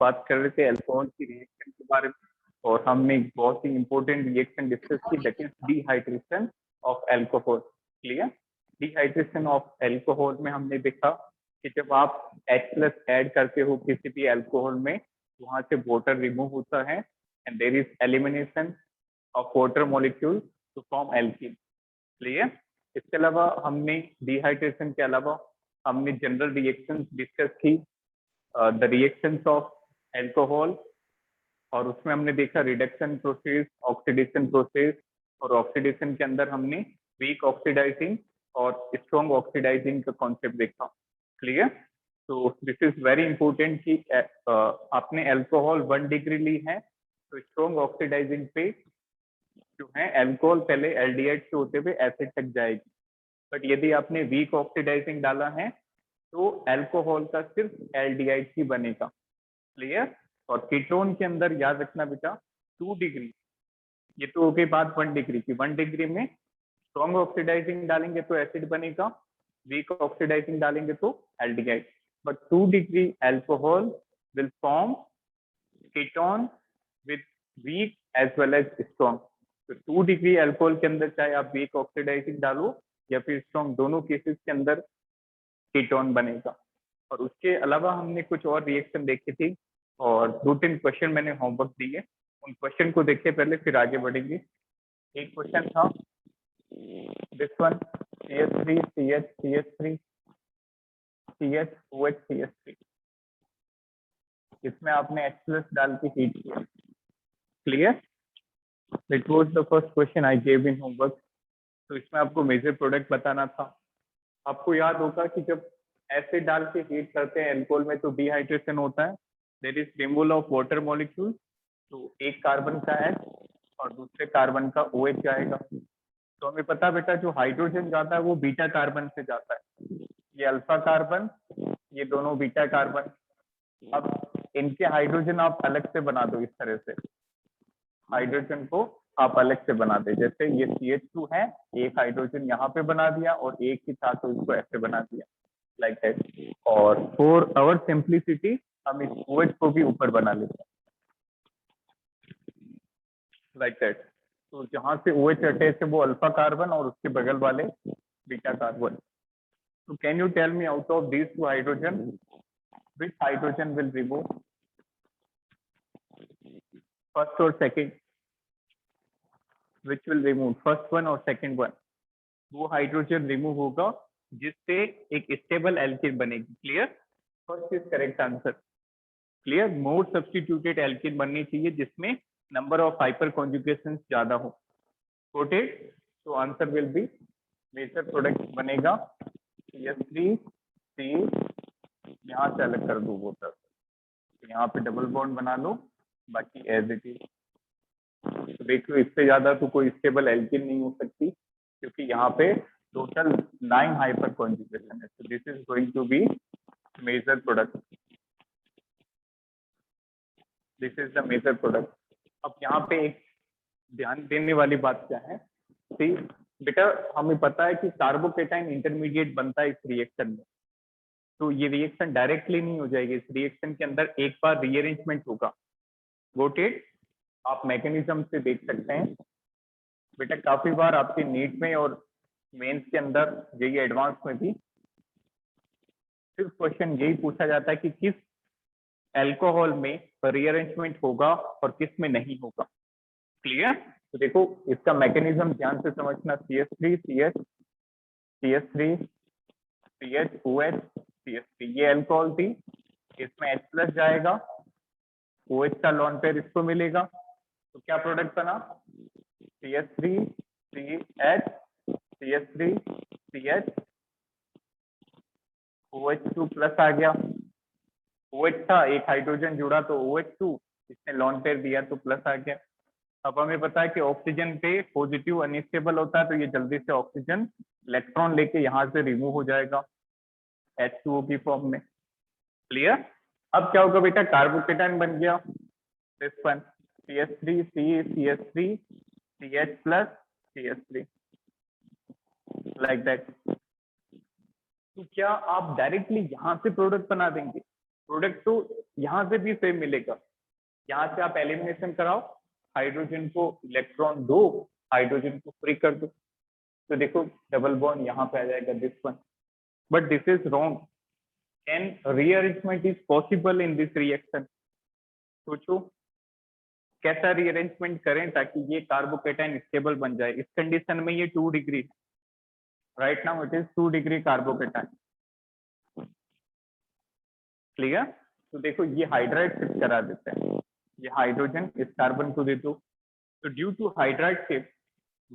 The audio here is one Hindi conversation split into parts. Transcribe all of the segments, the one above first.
बात कर रहे थे अल्कोहल की रिएक्शन के बारे में, और हमने एक बहुत ही इंपॉर्टेंट रिएक्शन डिस्कस की, that is dehydration of alcohol. Clear? Dehydration of alcohol में हमने देखा कि जब आप H+ ऐड करते हो किसी भी अल्कोहल में, वहां से वाटर रिमूव होता है and there is elimination of water molecule to form alkene. Clear? इसके अलावा हमने डिहाइड्रेशन के अलावा हमने जनरल रिएक्शंस डिस्कस की, द रिएक्शंस ऑफ अल्कोहल, और उसमें हमने देखा रिडक्शन प्रोसेस, ऑक्सीडेशन प्रोसेस, और ऑक्सीडेशन के अंदर हमने वीक ऑक्सीडाइजिंग और स्ट्रॉन्ग ऑक्सीडाइजिंग का कॉन्सेप्ट देखा। क्लियर? तो दिस इज वेरी इंपॉर्टेंट कि आपने अल्कोहल 1 डिग्री ली है तो स्ट्रॉन्ग ऑक्सीडाइजिंग पे जो है अल्कोहल पहले एल्डिहाइड से होते हुए एसिड तक जाएगी, बट यदि आपने वीक ऑक्सीडाइजिंग डाला है तो अल्कोहल का सिर्फ एल्डिहाइड ही बनेगा। क्लियर? और कीटोन के अंदर याद रखना बेटा 2 डिग्री, ये तो हो गई बात 1 डिग्री की। 1 डिग्री में स्ट्रॉन्ग ऑक्सीडाइजिंग डालेंगे तो एसिड बनेगा, वीक ऑक्सीडाइजिंग डालेंगे तो aldehyde, but 2 degree alcohol will form ketone with weak as well as strong. तो 2 डिग्री अल्कोहल के अंदर चाहे आप वीक ऑक्सीडाइजिंग डालो या फिर स्ट्रॉन्ग, दोनों केसेस के अंदर कीटोन बनेगा। और उसके अलावा हमने कुछ और रिएक्शन देखी थी और 2-3 क्वेश्चन मैंने होमवर्क दिए, उन क्वेश्चन को देखे पहले फिर आगे बढ़ेंगे। एक क्वेश्चन था this one, CH3 CH CH3 CH OH CH3, इसमें आपने H+ डाल के हीट किया। Clear? It was the first question I gave in homework. तो इसमें आपको मेजर प्रोडक्ट बताना था। आपको याद होगा कि जब एसिड डाल के हीट करते हैं अल्कोहल में तो डिहाइड्रेशन होता है, there is removal of water molecule, तो एक कार्बन का H और दूसरे कार्बन का OH जाएगा। तो हमें पता बेटा जो हाइड्रोजन जाता है वो बीटा कार्बन से जाता है, ये अल्फा कार्बन, ये दोनों बीटा कार्बन। अब इनके हाइड्रोजन आप अलग से बना दो, इस तरह से हाइड्रोजन को आप अलग से बना दे, जैसे ये CH2 है, एक हाइड्रोजन यहाँ पे बना दिया और एक ही था तो इसको ऐसे बना दिया, लाइक दैट। और फॉर आवर सिंप्लिसिटी हम इस OH को भी ऊपर बना लेते हैं, लाइक दैट। तो जहां से OH अटैच है वो अल्फा कार्बन और उसके बगल वाले बीटा कार्बन। तो can you tell me out of these 2 hydrogen which hydrogen will remove, first or second, which will remove, first one और second one? वो हाइड्रोजन रिमूव होगा जिससे एक स्टेबल एल्कीन बनेगी। Clear? First is correct answer. Clear? More substituted alkene बननी चाहिए जिसमें नंबर ऑफ हाइपर कॉन्जुगेशन ज्यादा हो। नोटेड? तो answer will be, major product बनेगा CH3C, यहाँ से अलग कर दो वो तक, यहाँ पे डबल बॉन्ड बना लो, बाकी एज इट इज। तो देखो इससे ज्यादा तो कोई स्टेबल एल्कीन नहीं हो सकती क्योंकि यहाँ पे टोटल 9 हाइपर कॉन्जुगेशन है। तो this is going to be major product, this is the major product. अब यहाँ पे एक ध्यान देने वाली बात क्या है, सी बेटा हमें पता है कि कार्बोकेटाइन इंटरमीडिएट बनता है इस रिएक्शन में, तो ये रिएक्शन डायरेक्टली नहीं हो जाएगी, इस रिएक्शन के अंदर एक बार रीअरेंजमेंट होगा। गोटेड? आप मैकेनिज्म से देख सकते हैं बेटा, काफी बार आपके नीट में और मेंस के अंदर, जेईई एडवांस में भी सिर्फ क्वेश्चन यही पूछा जाता है कि किस अल्कोहल में रीअरेंजमेंट होगा और किस में नहीं होगा। क्लियर? तो देखो इसका मैकेनिज्म ध्यान से समझना, CH3 CH CH3 CH OH CH3, ये अल्कोहल थी, इसमें H+ जाएगा, OH का लॉन पेयर इसको मिलेगा, तो क्या प्रोडक्ट बना? CH3 CH CH3 CH OH2 plus आ गया, OH था, एक हाइड्रोजन जुड़ा तो OH2, इसने लॉन पेयर दिया तो प्लस आ गया। अब हमें पता है कि ऑक्सीजन पे पॉजिटिव अनस्टेबल होता है तो ये जल्दी से ऑक्सीजन इलेक्ट्रॉन लेके यहाँ से रिमूव हो जाएगा H2O की फॉर्म में। क्लियर? अब क्या होगा बेटा, कार्बोकेटाइन बन गया this one, CH3 CH3 CH plus CH3, like that. तो क्या आप डायरेक्टली यहाँ से प्रोडक्ट बना देंगे? प्रोडक्ट तो यहाँ से भी सेम मिलेगा। यहाँ से आप एलिमिनेशन कराओ, हाइड्रोजन को इलेक्ट्रॉन दो, हाइड्रोजन को फ्री कर दो, तो देखो डबल बॉन्ड यहाँ पे आ जाएगा this one. But this is wrong, can rearrangement is possible in this reaction. सोचो कैसा रीअरेंजमेंट करें ताकि ये कार्बोकेटाइन स्टेबल बन जाए। इस कंडीशन में ये 2 degree, right now it is 2 degree carbocation. Clear? तो देखो ये हाइड्राइड शिफ्ट करा देते हैं, ये हाइड्रोजन इस कार्बन को दे दो, तो due two hydride shift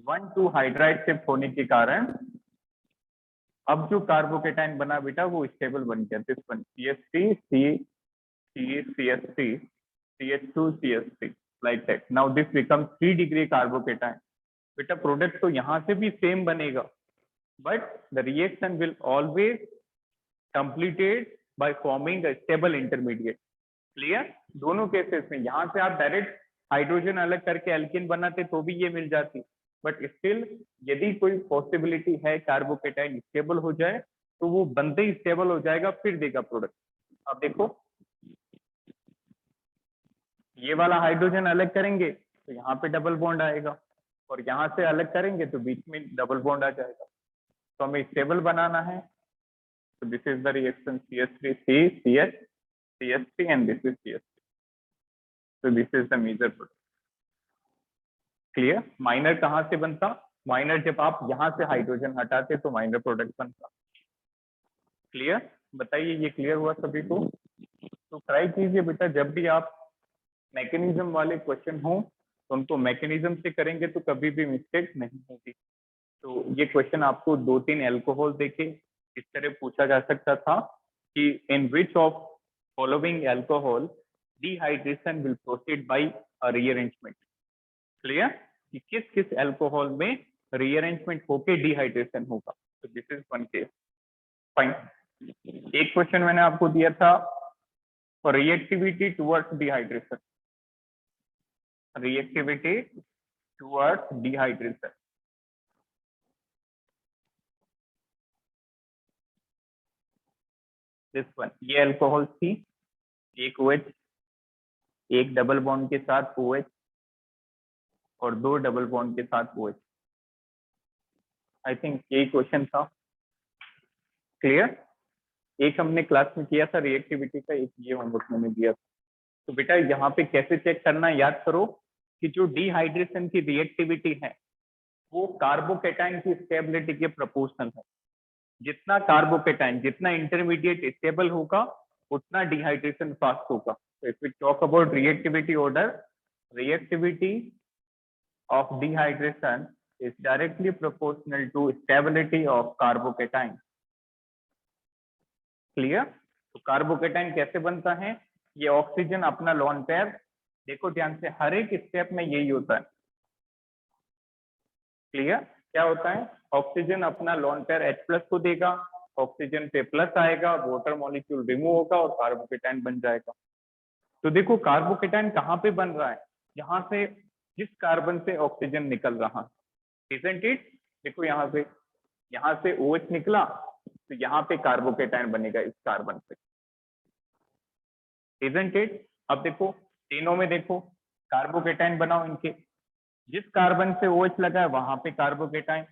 1-2 hydride shift होने के कारण अब जो कार्बोकेटाइन बना बेटा वो स्टेबल बन गया, this one CH3 CH3 CH2 CH3 like that. Now this become 3 degree carbocation. बेटा प्रोडक्ट तो यहाँ से भी सेम बनेगा, but the reaction will always completed by forming a stable intermediate. Clear? दोनों केसेस में यहाँ से आप डायरेक्ट हाइड्रोजन अलग करके एल्कीन बनाते तो भी ये मिल जाती, बट स्टिल यदि कोई पॉसिबिलिटी है कार्बोकेटाइन स्टेबल हो जाए तो वो बनते ही स्टेबल हो जाएगा, फिर देगा प्रोडक्ट। अब देखो ये वाला हाइड्रोजन अलग करेंगे तो यहाँ पे डबल बॉन्ड आएगा, और यहाँ से अलग करेंगे तो बीच में डबल बॉन्ड आ जाएगा। तो हमें स्टेबल बनाना है, तो this is the reaction CH3 CH CH3 and this is CH3, so this is the major product। Clear? Minor कहाँ से बनता? माइनर जब आप यहाँ से हाइड्रोजन हटाते तो माइनर प्रोडक्ट बनता। क्लियर? बताइए ये क्लियर हुआ सभी को? तो ट्राई कीजिए बेटा, जब भी आप मैकेनिज्म वाले क्वेश्चन हो तो उनको मैकेनिज्म से करेंगे तो कभी भी मिस्टेक नहीं होगी। तो ये क्वेश्चन आपको 2-3 एल्कोहल देके इस तरह पूछा जा सकता था कि in which of following alcohol dehydration will proceed by a rearrangement. Clear? कि किस किस एल्कोहल में रीअरेंजमेंट होके डिहाइड्रेशन होगा। तो this is one case. Fine. एक क्वेश्चन मैंने आपको दिया था for reactivity towards dehydration, reactivity towards dehydration. This one, ये एल्कोहल थी, एक OH, एक डबल बॉन्ड के साथ OH और 2 डबल बॉन्ड के साथ OH। आई थिंक यही क्वेश्चन था। क्लियर? एक हमने क्लास में किया था रिएक्टिविटी का, एक ये होमवर्क मैंने दिया था। तो बेटा यहाँ पे कैसे चेक करना, याद करो कि जो डिहाइड्रेशन की रिएक्टिविटी है वो कार्बोकेटाइन की स्टेबिलिटी के प्रोपोर्शनल है। जितना कार्बोकेटाइन, जितना इंटरमीडिएट स्टेबल होगा उतना डिहाइड्रेशन फास्ट होगा। तो if we talk about reactivity order, reactivity of dehydration is directly proportional to stability of carbocation। Clear? तो कार्बोकेटाइन कैसे बनता है? ये ऑक्सीजन अपना लोन पेयर, देखो ध्यान से, हर एक स्टेप में यही होता है। क्लियर? क्या होता है? ऑक्सीजन अपना लोन पेयर H+ को देगा, ऑक्सीजन पे प्लस आएगा, वाटर मॉलिक्यूल रिमूव होगा और कार्बोकेटाइन बन जाएगा। तो देखो कार्बोकेटाइन कहाँ पे बन रहा है? यहाँ से, जिस कार्बन से ऑक्सीजन निकल रहा है, isn't it? देखो यहाँ से OH निकला तो यहाँ पे कार्बोकेटाइन बनेगा इस कार्बन पे, isn't it? अब देखो तीनों में देखो कार्बोकेटाइन बनाओ इनके, जिस कार्बन से OH लगा है वहां पे carbocation,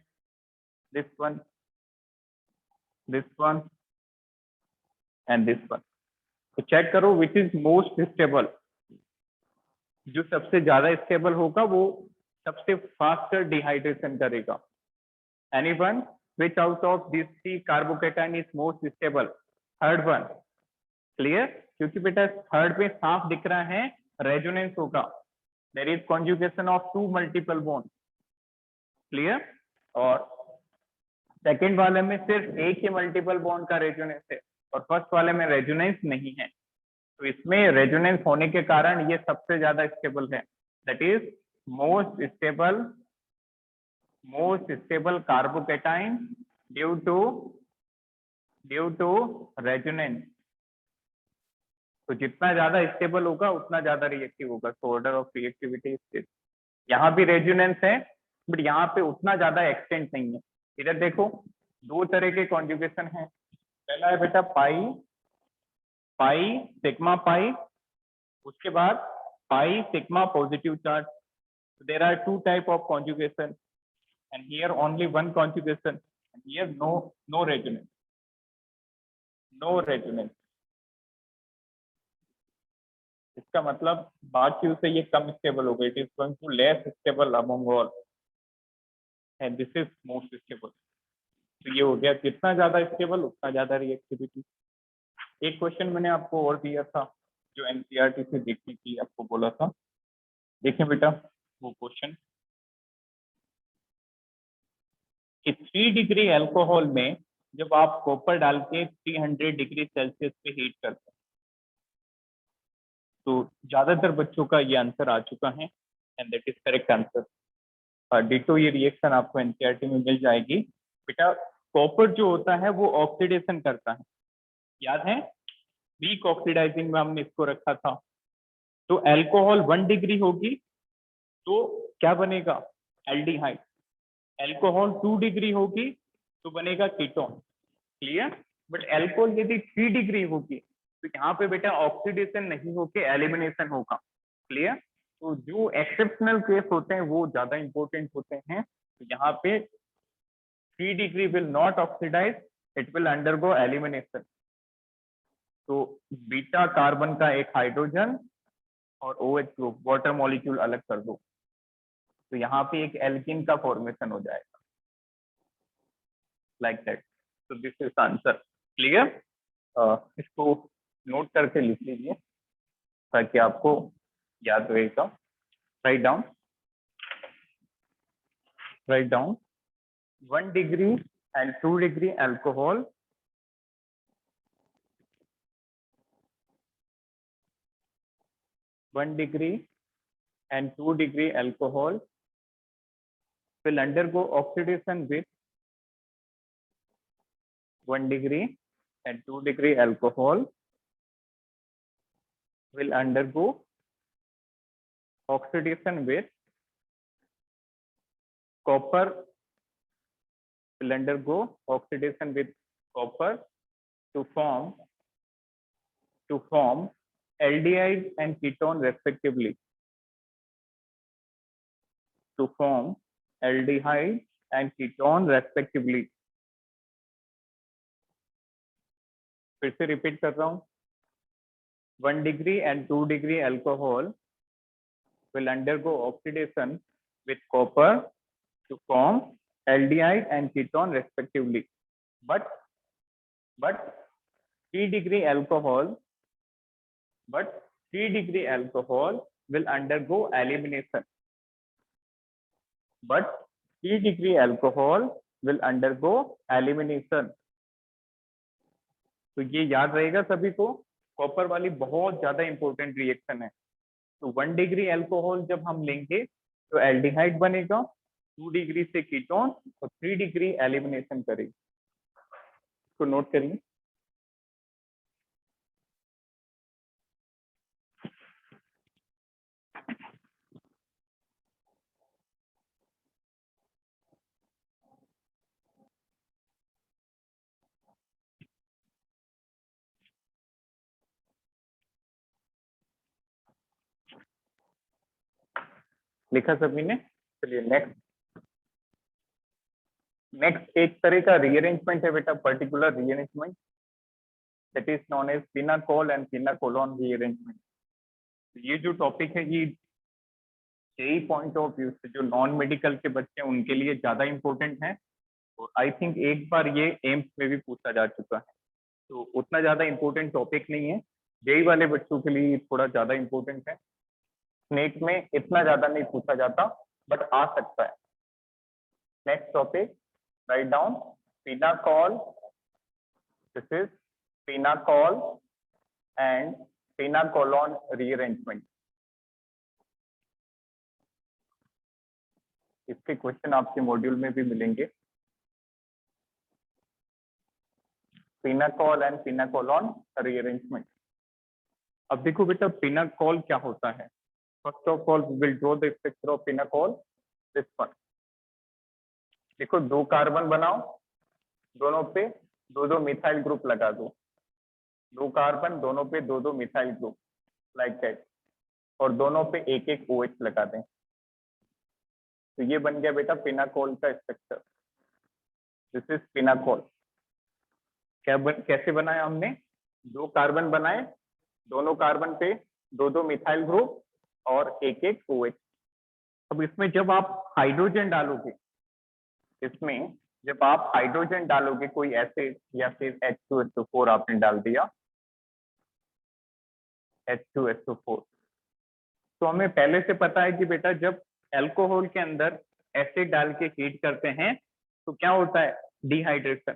this one and this one. तो चेक करो विच इज मोस्ट स्टेबल। जो सबसे ज्यादा स्टेबल होगा वो सबसे फास्टर डिहाइड्रेशन करेगा। Anyone which out of these 3 carbocation is most stable? Third one. Clear? क्योंकि बेटा थर्ड पे साफ दिख रहा है रेजोनेंस होगा, there is conjugation of 2 multiple bond. Clear? और सेकंड वाले में सिर्फ एक ही मल्टीपल बॉन्ड का रेजोनेंस है और फर्स्ट वाले में रेजोनेंस नहीं है। तो इसमें रेजोनेंस होने के कारण ये सबसे ज्यादा स्टेबल है, that is most stable carbocation due to resonance. तो जितना ज्यादा स्टेबल होगा उतना ज्यादा रिएक्टिव होगा। तो ऑर्डर ऑफ रिएक्टिविटी इज, यहाँ भी रेजोनेंस है बट यहाँ पे उतना ज्यादा एक्सटेंट नहीं है। इधर देखो 2 तरह के कॉन्जुगेशन है, पहला है बेटा पाई पाई सिग्मा पाई, उसके बाद pi sigma positive charge. There are two type of conjugation and here only one conjugation and here no resonance, no resonance. इसका मतलब बाकियों से ये कम स्टेबल होगा. It is going to less stable among all and this is most stable. तो ये हो गया, जितना ज्यादा स्टेबल उतना ज्यादा रिएक्टिविटी. एक क्वेश्चन मैंने आपको और दिया था जो एनसीईआरटी से देखने के लिए आपको बोला था. देखिए बेटा वो क्वेश्चन कि 3 डिग्री अल्कोहल में जब आप कॉपर डाल के 300 डिग्री सेल्सियस पे हीट करते हैं, तो ज्यादातर बच्चों का ये आंसर आ चुका है and that is correct answer. Ditto ये रिएक्शन आपको एनसीईआरटी में मिल जाएगी. बेटा कॉपर जो होता है वो ऑक्सीडेशन करता है, याद है वीक ऑक्सीडाइजिंग में हमने इसको रखा था. तो अल्कोहल 1 डिग्री होगी तो क्या बनेगा, एल्डिहाइड. अल्कोहल 2 डिग्री होगी तो बनेगा कीटोन. क्लियर. बट अल्कोहल यदि 3 डिग्री होगी तो यहाँ पे बेटा ऑक्सीडेशन नहीं होके एलिमिनेशन होगा. क्लियर. तो जो एक्सेप्शनल केस होते हैं वो ज्यादा इंपॉर्टेंट होते हैं. तो यहाँ पे 3 degree will not oxidise, it will undergo elimination. तो बीटा कार्बन का एक हाइड्रोजन और OH ग्रुप वाटर मॉलिक्यूल अलग कर दो तो यहाँ पे एक एल्किन का फॉर्मेशन हो जाएगा लाइक दैट. तो दिस इज आंसर. क्लियर. इसको नोट करके लिख लीजिए ताकि आपको याद रहेगा. Write down 1 degree and 2 degree alcohol 1 degree and 2 degree alcohol will undergo oxidation with 1 degree and 2 degree alcohol will undergo oxidation with copper, will undergo oxidation with copper to form aldehyde and ketone respectively. To form aldehyde and ketone respectively. फिर से रिपीट कर रहा हूं. 1 degree and 2 degree alcohol will undergo oxidation with copper to form aldehyde and ketone respectively. But 3 degree alcohol will undergo elimination. But 3 degree alcohol will undergo elimination. तो ये याद रहेगा सभी को. कॉपर वाली बहुत ज्यादा इंपॉर्टेंट रिएक्शन है. तो 1 डिग्री अल्कोहल जब हम लेंगे तो एल्डिहाइड बनेगा, 2 डिग्री से कीटोन और 3 डिग्री एलिमिनेशन करेगी. इसको नोट करिए. लिखा सभी ने. चलिए नेक्स्ट एक तरह का रीअरेंजमेंट है बेटा, particular rearrangement that is known as pinacol and pinacolone rearrangement. ये जो टॉपिक है ये जेई पॉइंट ऑफ व्यू से जो नॉन मेडिकल के बच्चे हैं उनके लिए ज्यादा इंपॉर्टेंट है. और आई थिंक एक बार ये एम्स में भी पूछा जा चुका है. तो उतना ज्यादा इंपॉर्टेंट टॉपिक नहीं है. जेई वाले बच्चों के लिए थोड़ा ज्यादा इंपॉर्टेंट है. स्नेट में इतना ज्यादा नहीं पूछा जाता बट आ सकता है. Next topic, write down pinacol. This is pinacol and pinacolone rearrangement. इसके क्वेश्चन आपके मॉड्यूल में भी मिलेंगे. Pinacol and pinacolone rearrangement. अब देखो बेटा फिनाकोल क्या होता है. First of all we will draw the picture of pinacol. This one. देखो 2 कार्बन बनाओ, दोनों पे 2 मिथाइल ग्रुप लगा दो. 2 कार्बन, दोनों पे 2 2 मिथाइल ग्रुप, लाइक दैट, और दोनों पे एक एक OH लगा दें। तो ये बन गया बेटा पिनाकोल का स्ट्रक्चर। This is pinacol. कैसे बनाया हमने? 2 कार्बन बनाए, दोनों कार्बन पे 2 2 मिथाइल ग्रुप और एक एक OH। अब इसमें जब आप हाइड्रोजन डालोगे, इसमें जब आप हाइड्रोजन डालोगे कोई एसिड या फिर H2SO4 आपने डाल दिया, H2SO4, तो हमें पहले से पता है कि बेटा जब अल्कोहल के अंदर एसिड डाल के हीट करते हैं तो क्या होता है? Dehydration,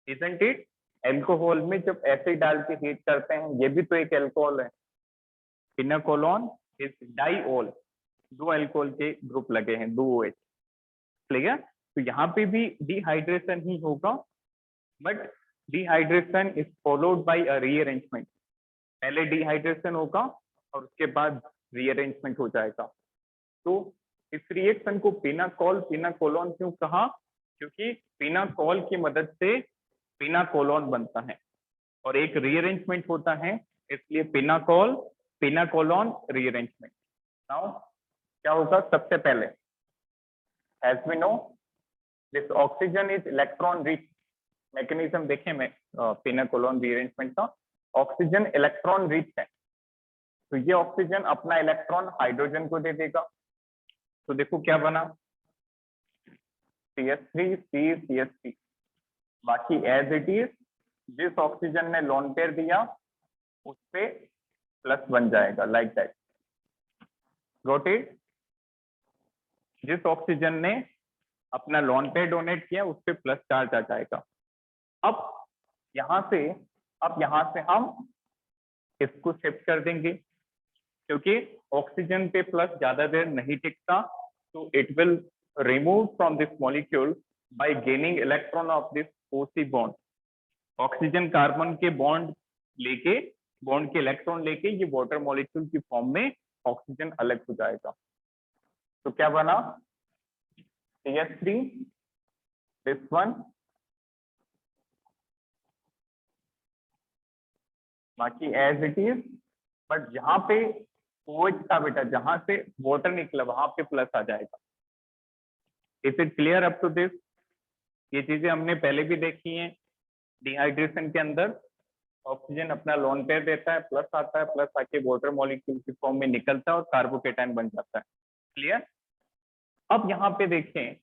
isn't it? अल्कोहल में जब एसिड डाल के हीट करते हैं, ये भी तो एक अल्कोहल है, पिनाकोलोन इज डाइओल, 2 अल्कोहल के ग्रुप लगे हैं, 2 OH, क्लियर? तो यहाँ पे भी डिहाइड्रेशन ही होगा, but dehydration is followed by a rearrangement. पहले डिहाइड्रेशन होगा और उसके बाद रीअरेंजमेंट हो जाएगा। तो इस रिएक्शन को पिनाकोल, पिनाकोलोन क्यों कहा? क्योंकि पिनाकोल की मदद से पिनाकोलोन बनता है और एक रीअरेंजमेंट होता है, इसलिए पिनाकोल, पिनाकोलोन रीअरेंजमेंट। नाउ क्या होगा? सबसे पहले as we know this oxygen is electron rich. Mechanism देखें मैं पिनाकोलोन रीअरेंजमेंट का। ऑक्सीजन इलेक्ट्रॉन रिच है, तो ये ऑक्सीजन अपना इलेक्ट्रॉन हाइड्रोजन को दे देगा। तो देखो क्या बना, CH3 C CH3, बाकी एज इट इज जिस ऑक्सीजन ने लोन पेयर दिया उस पे प्लस बन जाएगा, लाइक दैट, गॉट इट? जिस ऑक्सीजन ने अपना लोन पेयर डोनेट किया उस पे प्लस चार्ज आ जाएगा। अब यहां से हम इसको शिफ्ट कर देंगे, क्योंकि ऑक्सीजन पे प्लस ज्यादा देर नहीं टिकता, तो it will remove from this molecule by gaining electron of this OC bond. Oxygen carbon के बॉन्ड के इलेक्ट्रॉन लेके ये वाटर मॉलिक्यूल की फॉर्म में ऑक्सीजन अलग हो जाएगा। तो क्या बना? CH3, दिस वन, बाकी एज इट इज, बट यहाँ पे OH का बेटा जहां से वाटर निकला वहां पे प्लस आ जाएगा। Is it clear up to this? ये चीजें हमने पहले भी देखी हैं। डिहाइड्रेशन के अंदर ऑक्सीजन अपना लोन पेयर देता है, प्लस आता है, प्लस आके वाटर मॉलिक्यूल की फॉर्म में निकलता है और कार्बोकेटायन बन जाता है। क्लियर? अब यहाँ पे देखें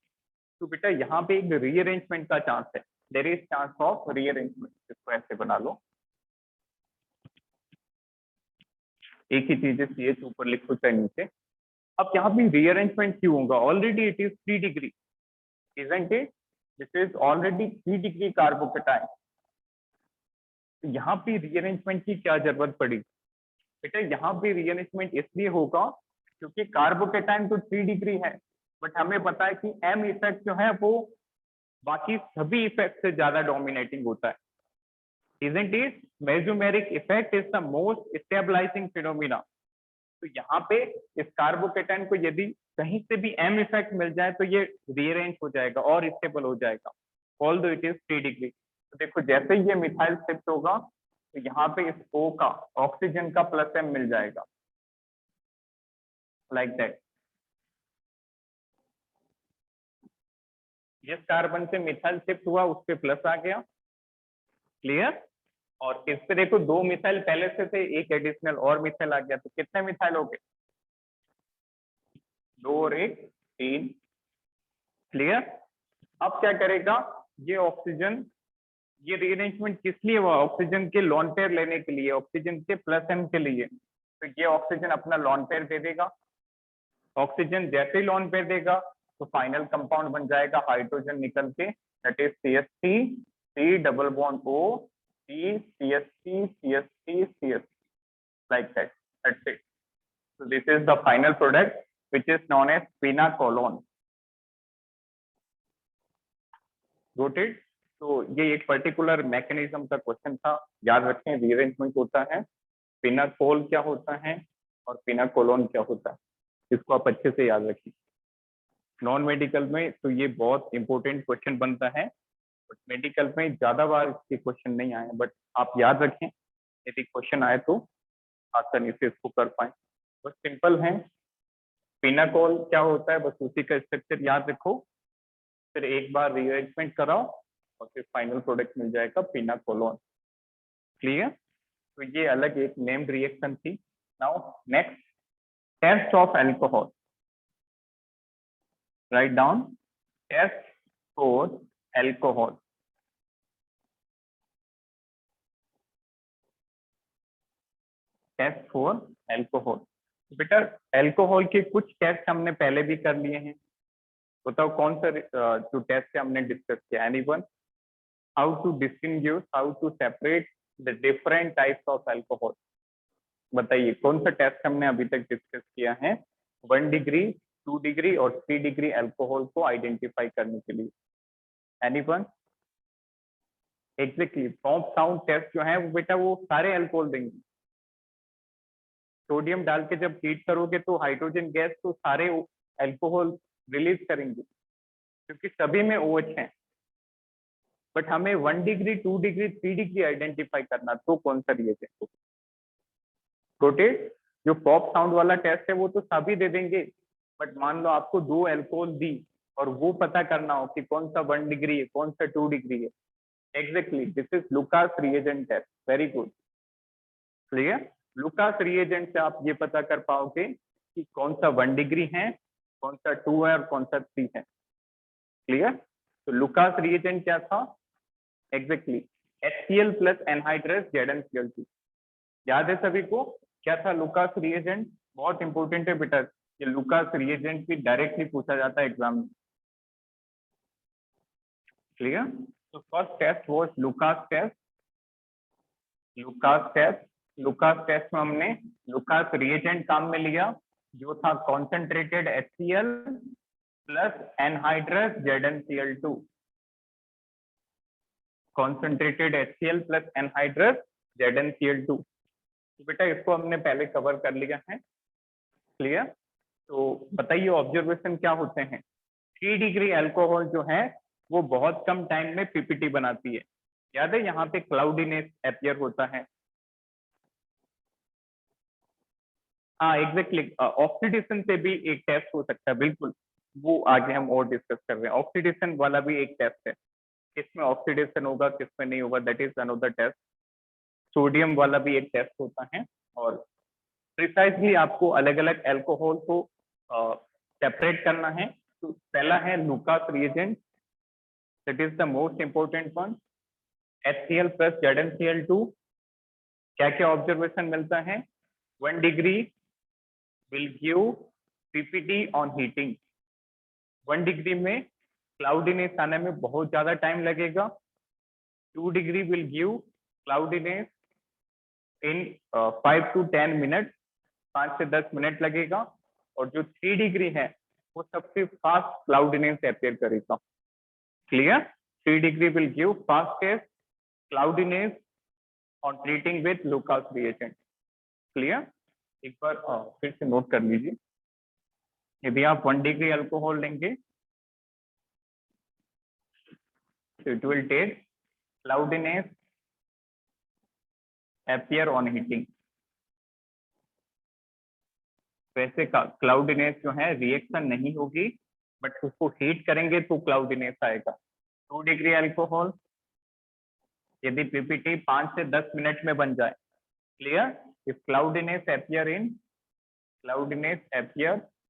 तो बेटा यहाँ पे एक रीअरेंजमेंट का चांस है, there is chance of rearrangement. इसको ऐसे बना लो, एक ही चीज CH ऊपर लिखो चाहे नीचे। अब यहाँ पे रीअरेंजमेंट क्यों होगा? Already it is 3 degree, isn't it? This is already 3 degree carbocation. तो यहाँ पे रीअरेंजमेंट की क्या जरूरत पड़ी? बेटा यहाँ पे रीअरेंजमेंट इसलिए होगा क्योंकि कार्बोकेटायन तो 3 डिग्री है, बट हमें पता है कि M इफेक्ट जो है वो बाकी सभी इफेक्ट से ज्यादा डोमिनेटिंग होता है, isn't it? Mesomeric effect is the most stabilizing phenomena. तो यहाँ पे इस कार्बोकेटायन को यदि कहीं से भी M इफेक्ट मिल जाए तो ये रीअरेंज हो जाएगा और स्टेबल हो जाएगा, ऑल्दो इट इज 3 डिग्री। तो देखो जैसे ही ये मिथाइल शिफ्ट होगा तो यहाँ पे इस O का, ऑक्सीजन का प्लस M मिल जाएगा, लाइक दैट। जिस कार्बन से मिथाइल शिफ्ट हुआ उस पे प्लस आ गया, क्लियर? और इस पे देखो 2 मिथाइल पहले से थे, एक एडिशनल और मिथाइल आ गया, तो कितने मिथाइल हो गए? 2 और 1 3, क्लियर? अब क्या करेगा ये ऑक्सीजन? ये रीअरेंजमेंट किस लिए हुआ? ऑक्सीजन के लोन पेयर लेने के लिए, ऑक्सीजन के प्लस M के लिए। तो ये ऑक्सीजन अपना लोन पेयर दे देगा, ऑक्सीजन जैसे ही लोन पेयर देगा तो फाइनल कंपाउंड बन जाएगा हाइड्रोजन निकल के, that is CH3 C double bond O C CH3 CH3 CH, like that, that's it. So this is the final product which is known as pinacolon. Got it? तो ये एक पर्टिकुलर मैकेनिज्म का क्वेश्चन था, याद रखें रीअरेंजमेंट होता है, पिनाकोल क्या होता है और पिनाकोलोन क्या होता है, इसको आप अच्छे से याद रखिए। नॉन मेडिकल में तो ये बहुत इंपॉर्टेंट क्वेश्चन बनता है, बट मेडिकल में ज्यादा बार इसके क्वेश्चन नहीं आए, बट आप याद रखें यदि क्वेश्चन आए तो आसानी से इसको कर पाए। बस सिंपल है। पिनाकोल क्या होता है, बस उसी का स्ट्रक्चर याद रखो, फिर एक बार रीअरेंजमेंट कराओ और फिर फाइनल प्रोडक्ट मिल जाएगा पिनाकोलोन। क्लियर? तो ये अलग एक नेम्ड रिएक्शन थी। Now next, test of alcohol. Right down, test for alcohol. Test for alcohol. बेटा अल्कोहल के कुछ टेस्ट हमने पहले भी कर लिए हैं, बताओ कौन सा जो टेस्ट है हमने डिस्कस किया? Anyone? How to distinguish, how to separate the different types of alcohol. बताइए कौन सा टेस्ट हमने अभी तक डिस्कस किया है 1 डिग्री, 2 डिग्री और 3 डिग्री अल्कोहल को आइडेंटिफाई करने के लिए? Anyone? Exactly, pop sound test जो है वो बेटा वो सारे अल्कोहल देंगे। सोडियम डाल के जब हीट करोगे तो हाइड्रोजन गैस तो सारे अल्कोहल रिलीज करेंगे, क्योंकि सभी में OH है। बट हमें 1 डिग्री, 2 डिग्री, 3 डिग्री आइडेंटिफाई करना, तो कौन सा रिएजेंट? रोटेट। जो पॉप साउंड वाला टेस्ट है वो तो सभी दे देंगे, बट मान लो आपको 2 अल्कोहल दी और वो पता करना हो कि कौन सा 1 डिग्री है, कौन सा 2 डिग्री है। Exactly, this is Lucas reagent test. Very good, clear? Lucas reagent से आप ये पता कर पाओगे कि कौन सा 1 डिग्री है, कौन सा 2 है और कौन सा 3 है। क्लियर? तो लुकास रिएजेंट क्या था? Exactly, HCl plus anhydrous ZnCl2। याद है सभी को क्या था लुकास रिएजेंट? बहुत इंपॉर्टेंट है बेटा, ये लुकास रिएजेंट भी डायरेक्टली पूछा जाता है एग्जाम में। क्लियर? तो first test was Lucas test. Lucas test, Lucas test में हमने लुकास रिएजेंट काम में लिया, जो था concentrated HCl plus anhydrous ZnCl2। Concentrated HCl plus anhydrous ZnCl2। तो बेटा इसको हमने पहले कवर कर लिया है। क्लियर? तो बताइए ऑब्जर्वेशन क्या होते हैं? 3 डिग्री अल्कोहल जो है वो बहुत कम टाइम में पीपीटी बनाती है। याद है यहाँ पे क्लाउडीनेस अपीयर होता है। हाँ एग्जैक्टली, ऑक्सीडेशन से भी एक टेस्ट हो सकता है, बिल्कुल वो आगे हम और डिस्कस कर रहे हैं। ऑक्सीडेशन वाला भी एक टेस्ट है, किसमें ऑक्सीडेशन होगा किसमें नहीं होगा, that is another test. Sodium वाला भी एक टेस्ट होता है, और प्रिसाइजली आपको अलग अलग अल्कोहल को सेपरेट करना है। तो पहला है Lucas reagent, that is the most important one. HCl plus ZnCl2। क्या क्या ऑब्जर्वेशन मिलता है? 1 degree will give PPT on heating. 1 degree में क्लाउडीनेस आने में बहुत ज्यादा टाइम लगेगा। 2 degree will give cloudiness in 5 to 10 minute, 5 से 10 मिनट लगेगा। और जो 3 डिग्री है वो सबसे फास्ट क्लाउडीनेस अपीयर करेगा। Clear? 3 degree will give fastest cloudiness on treating with Lucas reagent. Clear? एक बार फिर से नोट कर लीजिए, यदि आप 1 डिग्री अल्कोहल लेंगे तो it will take cloudiness appear on heating. वैसे क्लाउडीनेस जो है रिएक्शन नहीं होगी, बट उसको हीट करेंगे तो क्लाउडीनेस आएगा। 2 डिग्री अल्कोहल यदि पीपीटी 5 से 10 मिनट में बन जाए। Clear? If cloudiness appear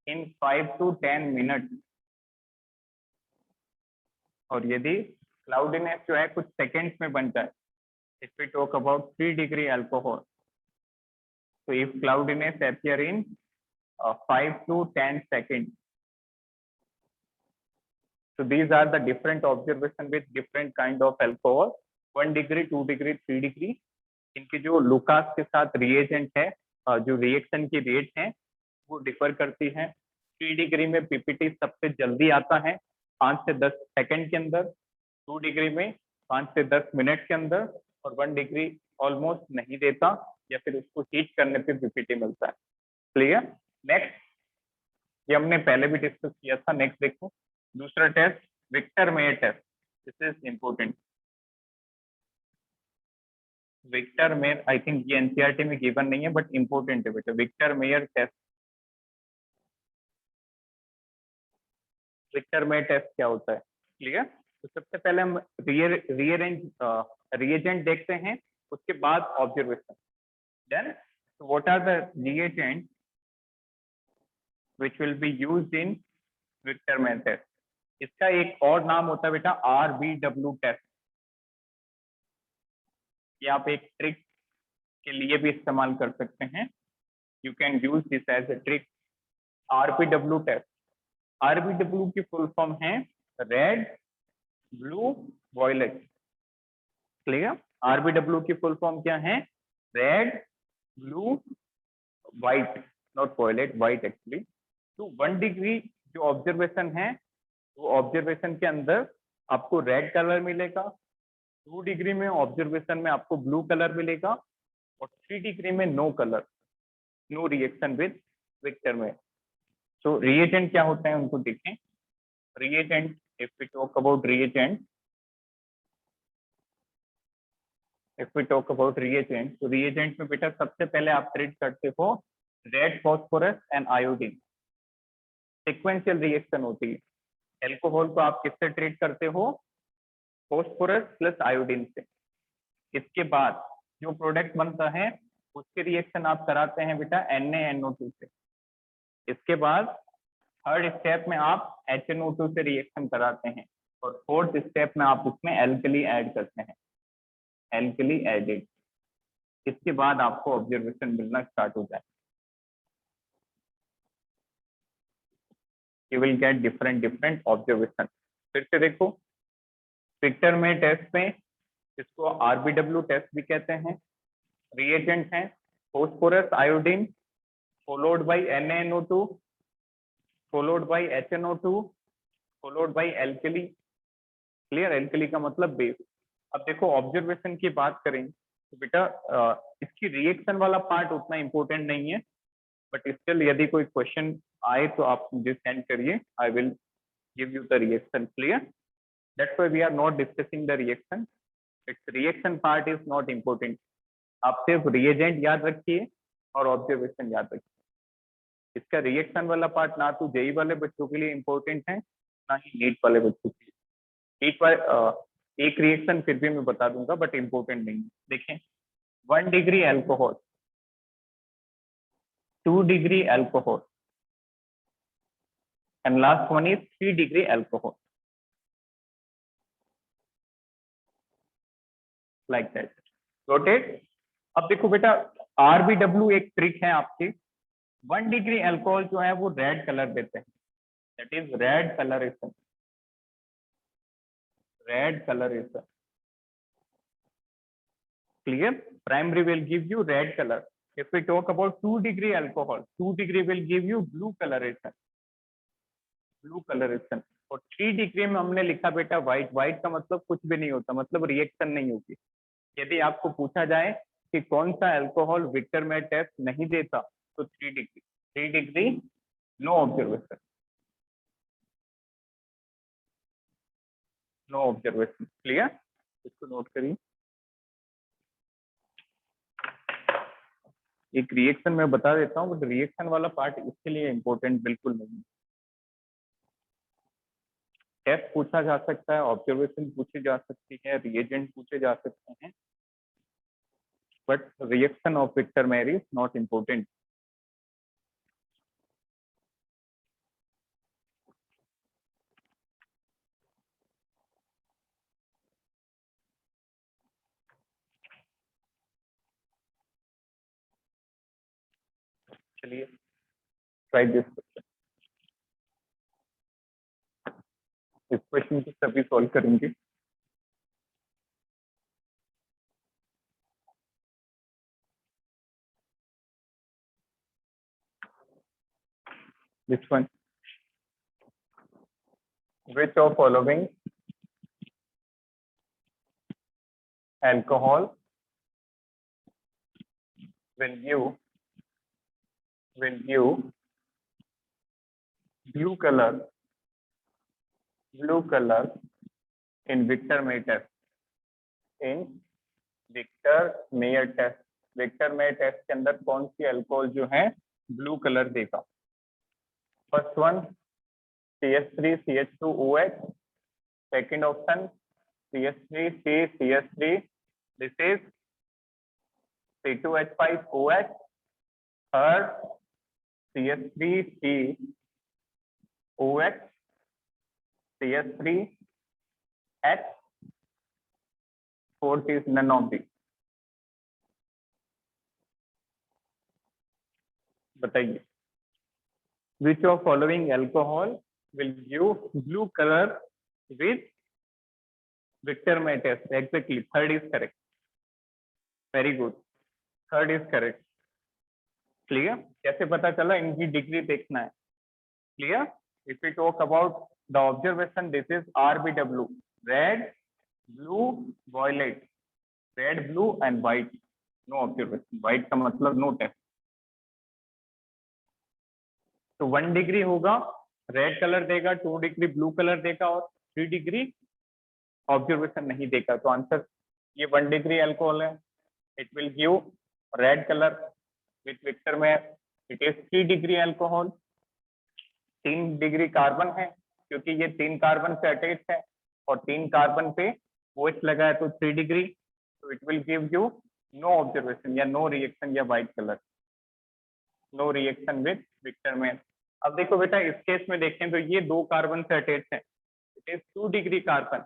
in 5 to 10 minute, और यदि क्लाउडीनेस जो है कुछ सेकेंड्स में बन जाए, if we talk about 3 degree alcohol, तो if cloudiness appear in 5 to 10 seconds. So these are the different observation with different kind of alcohol, 1 degree, 2 degree, 3 degree. इनके जो लुकास के साथ रिएजेंट है, जो रिएक्शन की रेट है वो डिफर करती है। 3 डिग्री में पीपीटी सबसे जल्दी आता है 5 से 10 सेकंड के अंदर, 2 डिग्री में 5 से 10 मिनट के अंदर, और 1 डिग्री ऑलमोस्ट नहीं देता, या फिर उसको हीट करने पे पीपीटी मिलता है। क्लियर? नेक्स्ट, ये हमने पहले भी डिस्कस किया था। नेक्स्ट देखो, दूसरा test Victor Meyer test. This is important. Victor Meyer, I think ये एनसीईआरटी में गिवन नहीं है बट इंपॉर्टेंट है बेटा, Victor Meyer test. Victor Meyer test क्या होता है, क्लियर? तो सबसे पहले हम रिएजेंट देखते हैं, उसके बाद observation. Then what are the reagent which will be used in Victor Meyer test? इसका एक और नाम होता है बेटा RBW टेस्ट। ये आप एक ट्रिक के लिए भी इस्तेमाल कर सकते हैं, you can use this as a trick. RBW test, RBW की फुल फॉर्म है red blue violet, clear? RBW की फुल फॉर्म क्या है? Red blue white, not violet, white actually. तो 1 डिग्री जो ऑब्जर्वेशन है, वो ऑब्जर्वेशन के अंदर आपको रेड कलर मिलेगा, 2 डिग्री में ऑब्जर्वेशन में आपको ब्लू कलर मिलेगा, और 3 डिग्री में no colour, no reaction with Victor में। सो रिएजेंट क्या होता है उनको देखें। Reagent, if we talk about reagent, तो रिएजेंट में बेटा सबसे पहले आप ट्रीट करते हो red phosphorus and iodine. Sequential reaction होती है। एल्कोहल को आप किससे ट्रीट करते हो? फॉस्फोरस प्लस आयोडीन से। इसके बाद जो प्रोडक्ट बनता है उसके रिएक्शन आप कराते हैं बेटा NaNO2 से। इसके बाद थर्ड स्टेप में आप HNO2 से रिएक्शन कराते हैं, और फोर्थ स्टेप में आप उसमें एल्कली ऐड करते हैं, एल्कली एडेड। इसके बाद आपको ऑब्जर्वेशन मिलना स्टार्ट हो जाए। You will get different observation. फिर से देखो, विक्टर मेयर टेस्ट में इसको RBW टेस्ट भी कहते हैं। रिएजेंट है phosphorus iodine, followed by NaNO2, followed by HNO2, followed by alkali। Clear? Alkali का मतलब बेस। अब देखो ऑब्जर्वेशन की बात करें तो बेटा इसकी रिएक्शन वाला पार्ट उतना इंपॉर्टेंट नहीं है, बट स्टिल यदि कोई क्वेश्चन आए तो आप मुझे सेंड करिए, I will give you the reaction. Clear? That's why we are not discussing the reaction, it's reaction part is not important. आप सिर्फ रिएजेंट याद रखिए और ऑब्जर्वेशन याद रखिए। इसका रिएक्शन वाला पार्ट ना तो जेई वाले बच्चों के लिए इंपॉर्टेंट है, ना ही नीट वाले बच्चों के लिए। नीट वाले एक रिएक्शन फिर भी मैं बता दूंगा बट इंपॉर्टेंट नहीं। देखें, 1 degree alcohol, 2 degree alcohol, and last one is 3 degree alcohol, like that. Got it? अब देखो बेटा RBW एक ट्रिक है आपकी। 1 डिग्री एल्कोहल जो है वो रेड कलर देते हैं, that is red colouration, red colouration. Clear? Primary will give you red color. If we talk about 2 degree alcohol, 2 degree will give you blue coloration, blue coloration। और 3 डिग्री में हमने लिखा बेटा व्हाइट, व्हाइट का मतलब कुछ भी नहीं होता, मतलब रिएक्शन नहीं होगी। यदि आपको पूछा जाए कि कौन सा अल्कोहल विक्टर मेयर टेस्ट नहीं देता, तो 3 degree, 3 degree no observation, no observation. Clear? इसको नोट करिए। एक रिएक्शन मैं बता देता हूँ, बट रिएक्शन वाला पार्ट इसके लिए इंपॉर्टेंट बिल्कुल नहीं है। टेस्ट पूछा जा सकता है, ऑब्जर्वेशन पूछी जा सकती है, रिएजेंट पूछे जा सकते हैं, but reaction of Victor Meyer is not important. चलिए ट्राई दिस क्वेश्चन। इस क्वेश्चन को सभी सॉल्व करेंगे। This one, which of following alcohol will give blue color in Victor Mayer test, in Victor Meyer test, Victor Meyer test के अंदर कौन सी अल्कोहल जो है ब्लू कलर देगा? First one CH3CH2OH, second option CH3CCH3, this is C2H5OH, third CH3COH, CH3H, fourth is none of these. बताइए, which of following alcohol will give blue color with Victor May test? Exactly, third is correct. Very good, third is correct. Clear? कैसे पता चला? इनकी डिग्री देखना है. Clear? If we talk about the observation, this is RBW, red, blue, violet, red, blue and white. No observation. White का मतलब no test. तो 1 डिग्री होगा, रेड कलर देगा, 2 डिग्री ब्लू कलर देगा और 3 डिग्री ऑब्जर्वेशन नहीं देगा. तो आंसर ये 1 डिग्री अल्कोहल है. It will give red colour with Victor में. It is 3 degree alcohol. 3 degree carbon है क्योंकि ये 3 कार्बन से अटैच है और 3 कार्बन पे OH लगा है, तो 3 डिग्री. तो it will give you no observation या नो रिएक्शन या white colour, no reaction with Victor में. अब देखो बेटा, इस केस में देखें तो ये 2 कार्बन से अटैच है. It is 2 degree carbon.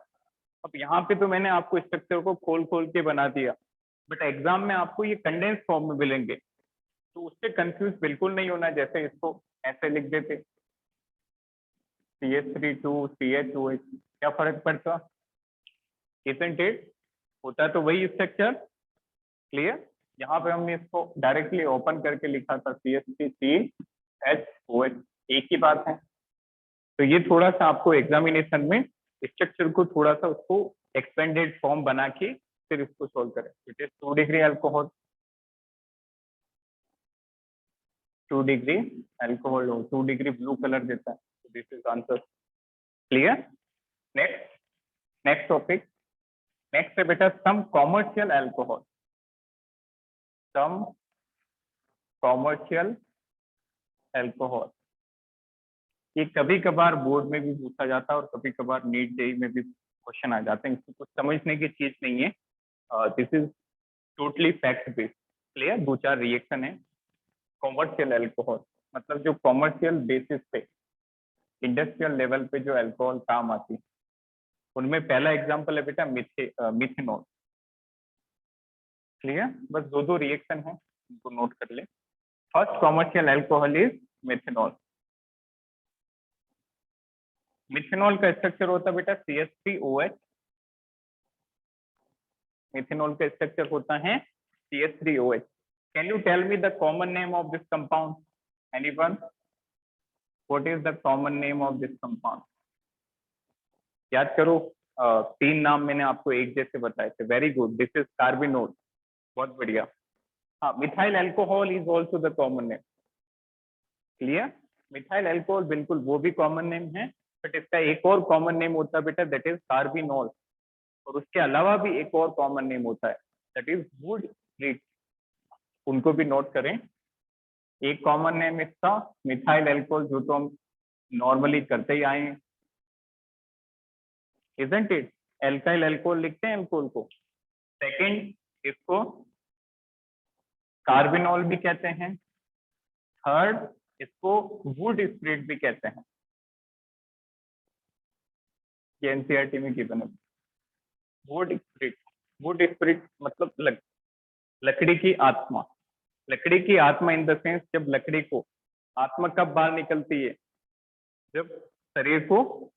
अब यहाँ पे तो मैंने आपको स्ट्रक्चर को खोल खोल के बना दिया, बट एग्जाम में आपको ये कंडेंस फॉर्म में मिलेंगे, तो उससे कंफ्यूज बिल्कुल नहीं होना. जैसे इसको ऐसे लिख देते CH3 2CH2, क्या फर्क पड़ता? Isn't it? होता तो वही स्ट्रक्चर. क्लियर? यहाँ पे हमने इसको डायरेक्टली ओपन करके लिखा था CH3CHOH, एक ही बात है. तो ये थोड़ा सा आपको एग्जामिनेशन में स्ट्रक्चर को थोड़ा सा उसको एक्सपेंडेड फॉर्म बना के फिर इसको सोल्व करें. It is 2 degree alcohol, 2 degree alcohol, 2 degree blue colour देता है. This is answer. Clear? Next, next topic. Next है बेटा सम कॉमर्शियल अल्कोहल. सम कॉमर्शियल अल्कोहल. ये कभी कभार बोर्ड में भी पूछा जाता है और कभी कभार नीट जेई में भी क्वेश्चन आ जाते हैं. इसको कुछ समझने की चीज नहीं है. This is totally fact based. Clear? 2-4 reaction है. कॉमर्शियल अल्कोहल मतलब जो कॉमर्शियल बेसिस पे, इंडस्ट्रियल लेवल पे जो अल्कोहल काम आती है, उनमें पहला एग्जांपल है बेटा मिथेनॉल. क्लियर? बस 2 रिएक्शन है, उनको नोट कर ले. First commercial alcohol is methanol. Methanol का स्ट्रक्चर होता है बेटा CH3OH. मिथेनॉल का स्ट्रक्चर होता है CH3OH. Can you tell me the common name of this compound? Anyone? What is the common name of this compound? याद करो, 3 नाम मैंने आपको एक जैसे बताए थे. Very good, this is carbinol. बहुत बढ़िया. हाँ, methyl alcohol is also the common name. Clear? Methyl alcohol बिल्कुल वो भी कॉमन नेम है, बट इसका एक और कॉमन नेम होता है बेटा, दैट इज कार्बिनोल. और उसके अलावा भी एक और कॉमन नेम होता है, दैट इज वुड स्प्रिट. उनको भी नोट करें. एक कॉमन नेम इसका मिथाइल अल्कोहल, जो तो हम नॉर्मली करते ही आए हैं, इजंट इट? एल्काइल अल्कोहल लिखते हैं अल्कोहल को. सेकंड, इसको कार्बिनोल भी कहते हैं. थर्ड, इसको वुड स्प्रिट भी कहते हैं. ये एनसीईआरटी में गिवन है. वुड स्प्रिट, वुड स्प्रिट मतलब लकड़ी की आत्मा. लकड़ी की आत्मा इन द सेंस, जब लकड़ी को आत्मा कब बाहर निकलती है? जब शरीर को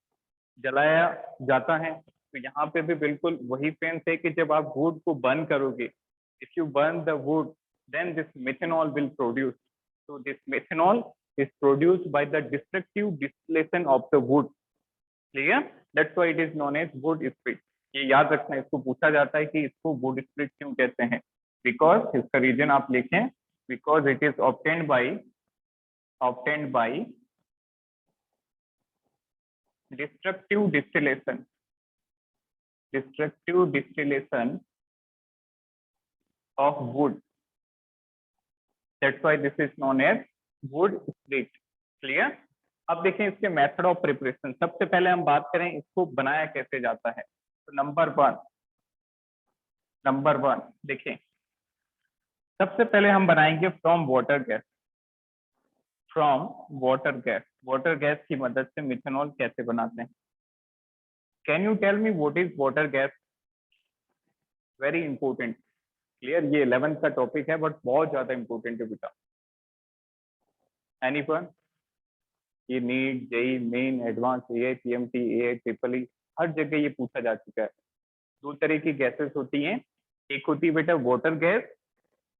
जलाया जाता है. तो यहाँ पे भी बिल्कुल वही सेंस है कि जब आप वुड को बर्न करोगे, if you burn the wood, then this methanol will produce. So this methanol is produced by the destructive distillation of the wood. Clear? That's why it is known as wood sprit. ये याद रखना, इसको पूछा जाता है कि इसको wood sprit क्यों कहते हैं. Because इसका रीजन आप लिखें, because it is obtained by destructive distillation of wood. That's why this is known as wood split. Clear? अब देखें इसके मेथड ऑफ प्रिपरेशन। सबसे पहले हम बात करें इसको बनाया कैसे जाता है। तो नंबर वन देखें, सबसे पहले हम बनाएंगे from water gas. Water gas की मदद से मिथेनॉल कैसे बनाते हैं। Can you tell me what is water gas? Very important. Clear? ये 11th का टॉपिक है बट बहुत ज्यादा इंपॉर्टेंट है बेटा। एनीवन? ये NEET, JEE Main, advance, AI PMT, AI triple E, हर जगह ये पूछा जा चुका है। दो तरह की गैसेस होती हैं, एक होती है बेटा वाटर गैस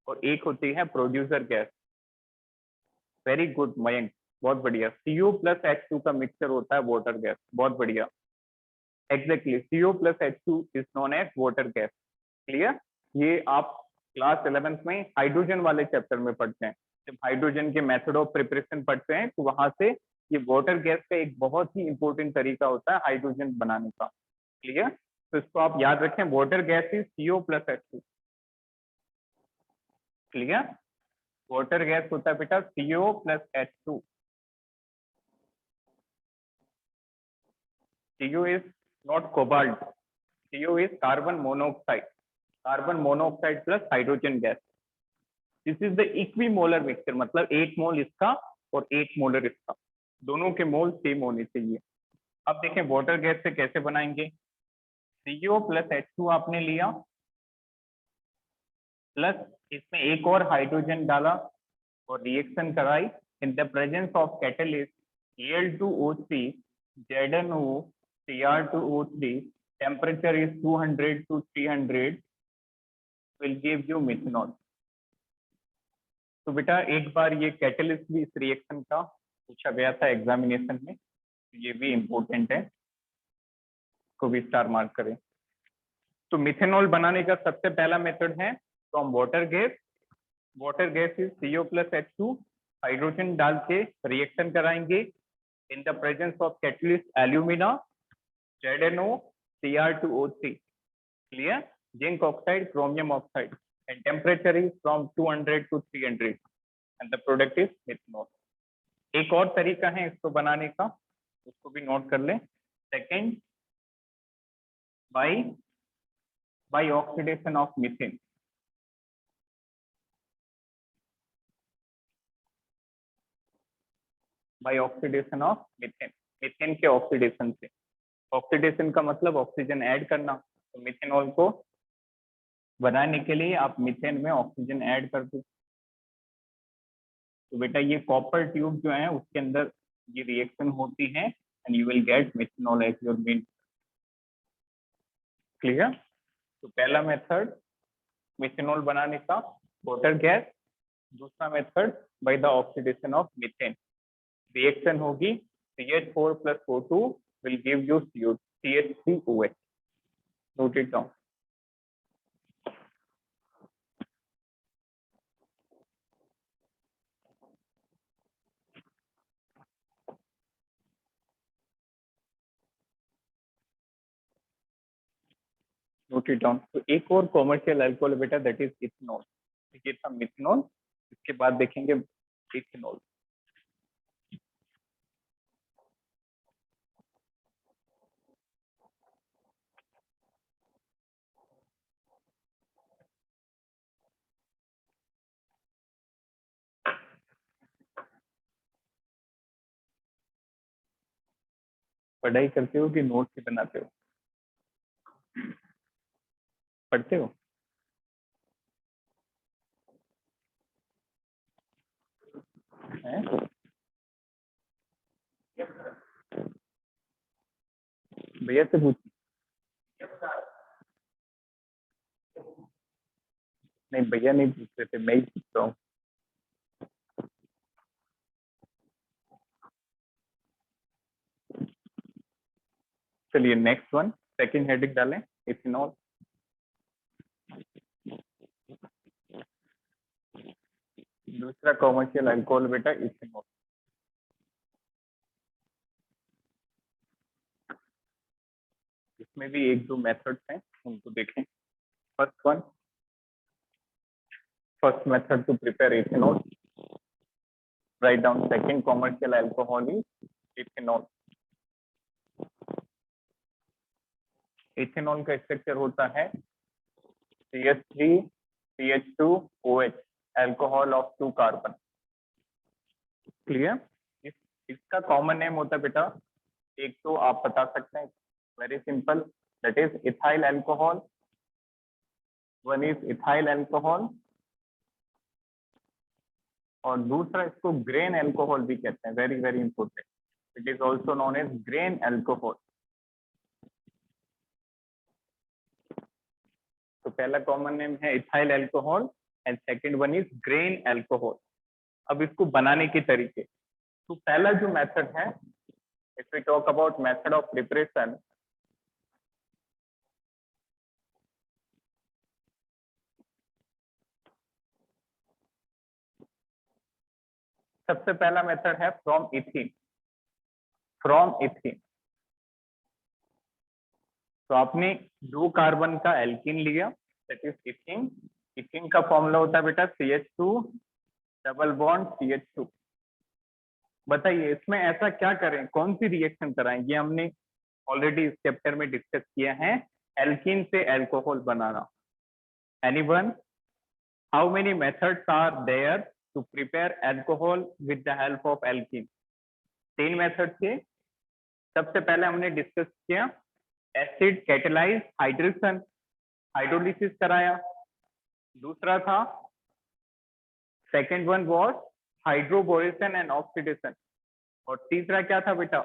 और एक होती है producer gas. Very good Mayank, बहुत बढ़िया। CO प्लस H2 का मिक्सचर होता है वाटर गैस। बहुत बढ़िया, exactly. CO plus H2 is known as water gas. Clear? ये आप क्लास 11th में हाइड्रोजन वाले चैप्टर में पढ़ते हैं। जब हाइड्रोजन के मेथड ऑफ प्रिपरेशन पढ़ते हैं तो वहां से ये वाटर गैस का एक बहुत ही इंपॉर्टेंट तरीका होता है हाइड्रोजन बनाने का। क्लियर? तो इसको आप याद रखें, water gas is CO plus H2। Clear? Water gas होता है बेटा CO plus H2। CO is not cobalt, CO is carbon monoxide. Carbon monoxide plus hydrogen gas. This is the equimolar mixture, मतलब 1 मोल इसका और 1 मोलर इसका, दोनों के मोल सेम होने चाहिए। अब देखें वाटर गैस से कैसे बनाएंगे। CO प्लस H2 आपने लिया, प्लस इसमें एक और हाइड्रोजन डाला और रिएक्शन कराई। इन the presence of catalyst Al2O3 ZnO Cr2O3, temperature is 200 to 300, will give you methanol. तो बेटा एक बार ये कैटलिस्ट भी इस रिएक्शन का पूछा गया था एग्जामिनेशन में, ये भी इंपॉर्टेंट है, को भी स्टार मार्क करें। तो मिथेनॉल बनाने का सबसे पहला मेथड है from water gas. Water gas is CO plus H2, hydrogen डाल के रिएक्शन कराएंगे इन the presence of catalyst alumina ZnO Cr2O3, clear, zinc oxide, chromium oxide, and temperature is from 200 to 300 and the product is methanol. एक और तरीका है इसको बनाने का, उसको भी नोट कर लें। Second, by oxidation of methane. By oxidation of methane, methane के ऑक्सीडेशन से। ऑक्सीडेशन का मतलब ऑक्सीजन ऐड करना। तो मिथेनॉल को बनाने के लिए आप मीथेन में ऑक्सीजन ऐड कर दो। तो बेटा ये कॉपर ट्यूब जो है उसके अंदर ये रिएक्शन होती है and you will get methanol as your main. Clear? तो पहला मेथड मिथेनॉल बनाने का वाटर गैस, दूसरा method by the oxidation of methane. Reaction होगी CH4 plus O2 will give you CH3OH. Note it down. Note it down. तो एक और कॉमर्शियल अल्कोहल बेटा दैट इज इथेनॉल। ये था मिथेनॉल, इसके बाद देखेंगे इथेनॉल। पढ़ाई करते हो कि नोट से बनाते हो? पढ़ते हो? हैं? भैया से पूछ। नहीं भैया नहीं पूछ रहे थे, मैं ही पूछ रहा हूँ। चलिए नेक्स्ट वन, सेकंड हेडिंग डालें, इथेनॉल। दूसरा कॉमर्शियल अल्कोहल बेटा इथेनॉल। इसमें भी एक दो मेथड्स हैं, उनको देखें। First one, first method to prepare ethanol. Write down second commercial alcohol is ethanol. Ethanol का स्ट्रक्चर होता है CH3 CH2 OH, alcohol of 2 carbon. Clear? इसका कॉमन नेम होता है बेटा, एक तो आप बता सकते हैं, very simple, that is ethyl alcohol. One is ethyl alcohol, और दूसरा इसको ग्रेन अल्कोहल भी कहते हैं, very very important, it is also known as grain alcohol. तो पहला कॉमन नेम है ethyl alcohol and second one is grain alcohol. अब इसको बनाने के तरीके, तो पहला जो मेथड है, if we talk about method of preparation, सबसे पहला मेथड है फ्रॉम इथीन। फ्रॉम इथीन, तो आपने 2 कार्बन का एल्कीन लिया, दैट इज इथीन। इथीन का फॉर्मूला होता है बेटा CH2 डबल बॉन्ड CH2। बताइए इसमें ऐसा क्या करें, कौन सी रिएक्शन कराएं? ये हमने ऑलरेडी इस चैप्टर में डिस्कस किया है, एल्कीन से अल्कोहल बनाना। Anyone, how many methods are there to prepare alcohol with the help of alkene? 3 method थे। सबसे पहले हमने डिस्कस किया एसिड कैटेलाइज हाइड्रेशन, हाइड्रोलिसिस कराया। दूसरा था second one was hydroboration and oxidation, और तीसरा क्या था बेटा?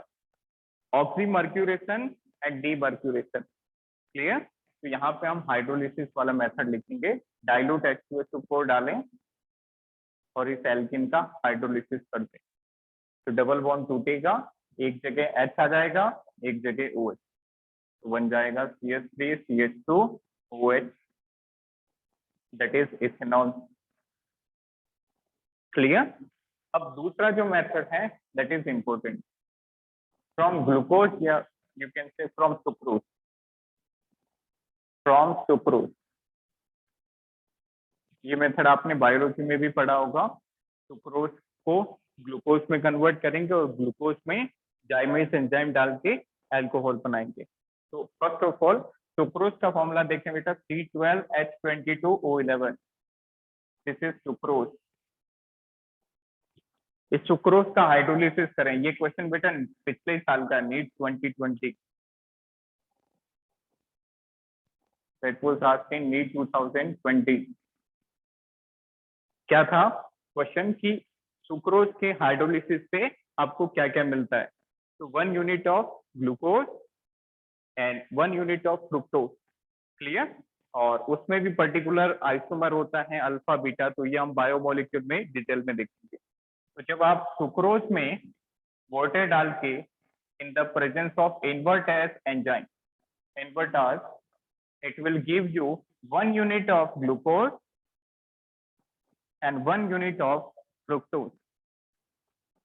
Oxymercuration and demercuration. क्लियर? तो यहाँ पे हम हाइड्रोलिसिस वाला मेथड लिखेंगे, डाइल्यूट H2SO4 डालें और इस एल्कीन का हाइड्रोलिसिस कर दें, तो डबल बॉन्ड टूटेगा, एक जगह H आ जाएगा, एक जगह OH, तो बन जाएगा CH3 CH2 OH, that is ethanol. Clear? अब दूसरा जो मेथड है that is important, from glucose या you can say from sucrose. From sucrose, ये मेथड आपने बायोलॉजी में भी पढ़ा होगा। सुक्रोज को ग्लूकोज में कन्वर्ट करेंगे और ग्लूकोज में जाइमेज एंजाइम डाल के अल्कोहल बनाएंगे। तो फर्स्ट ऑफ ऑल सुक्रोज का फॉर्मूला देखें बेटा, C12H22O11, दिस इज सुक्रोज। इस सुक्रोज का हाइड्रोलिसिस करें, ये क्वेश्चन बेटा पिछले साल का, NEET 2020, that was asked in NEET 2020। क्या था क्वेश्चन की सुक्रोज के हाइड्रोलिसिस से आपको क्या क्या मिलता है? तो 1 unit of glucose and 1 unit of fructose. Clear? और उसमें भी पर्टिकुलर आइसोमर होता है अल्फा बीटा, तो ये हम बायोमोलिक्यूल में डिटेल में देखेंगे। तो जब आप सुक्रोज में वाटर डाल के in the presence of invertase enzyme, invertase, it will give you 1 unit of glucose and 1 unit of fructose।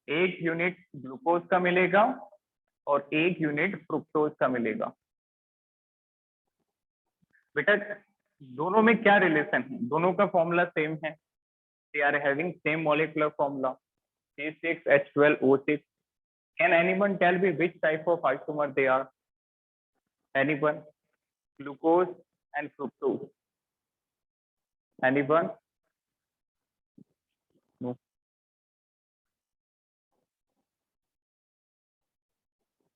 1 unit glucose का मिलेगा और 1 यूनिट फ्रुक्टोज का मिलेगा। बेटा दोनों में क्या रिलेशन है? दोनों का फॉर्मूला सेम है, they are having same molecular formula, C6H12O6। Can anyone tell me which type of isomer they are? Anyone? Glucose and fructose. Anyone? No.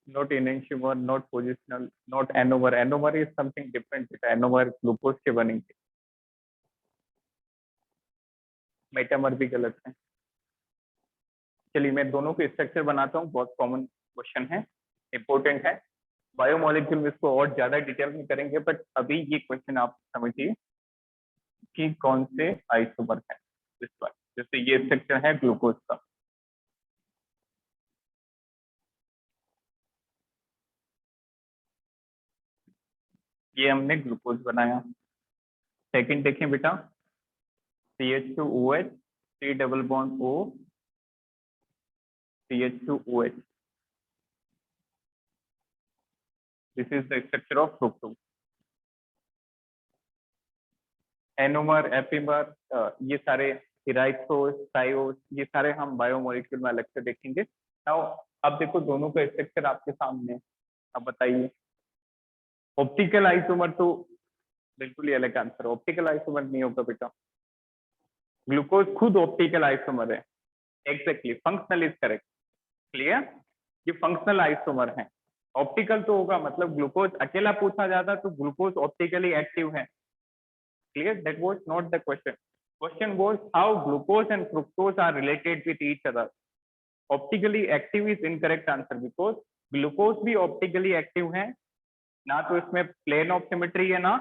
Not enantiomer, not positional, not anomer. Anomer is something different. Anomer glucose के बनेंगे, मेटामर भी गलत है। चलिए मैं दोनों के स्ट्रक्चर बनाता हूँ, बहुत कॉमन क्वेश्चन है, इंपॉर्टेंट है। बायोमोलिक्यूल में इसको और ज्यादा डिटेल में करेंगे, बट अभी ये क्वेश्चन आप समझिए कि कौन से आइसोमर है इस बार। जैसे ये स्ट्रक्चर है ग्लूकोज का, ये हमने ग्लूकोज बनाया। सेकंड देखें बेटा, CH2OH, C double bond O, CH2OH, this is the structure of fructose। Anomer, epimer, ये सारे इराइथोस, थायोस, ये सारे हम बायोमोलिक्यूल में अलग से देखेंगे। नाउ अब देखो दोनों का स्ट्रक्चर आपके सामने है। अब बताइए, ऑप्टिकल आइसोमर तो बिल्कुल ही अलग आंसर, ऑप्टिकल आइसोमर नहीं होगा बेटा। ग्लूकोज खुद ऑप्टिकल आइसोमर है। Exactly, functional is correct. Clear, ये फंक्शनल आइसोमर है। ऑप्टिकल तो होगा, मतलब ग्लूकोज अकेला पूछा जाता तो ग्लूकोज ऑप्टिकली एक्टिव है। Clear, that was not the question. Question was how glucose and fructose are related with each other. Optically active is incorrect answer because glucose भी optically active है, ना तो इसमें plane of symmetry है ना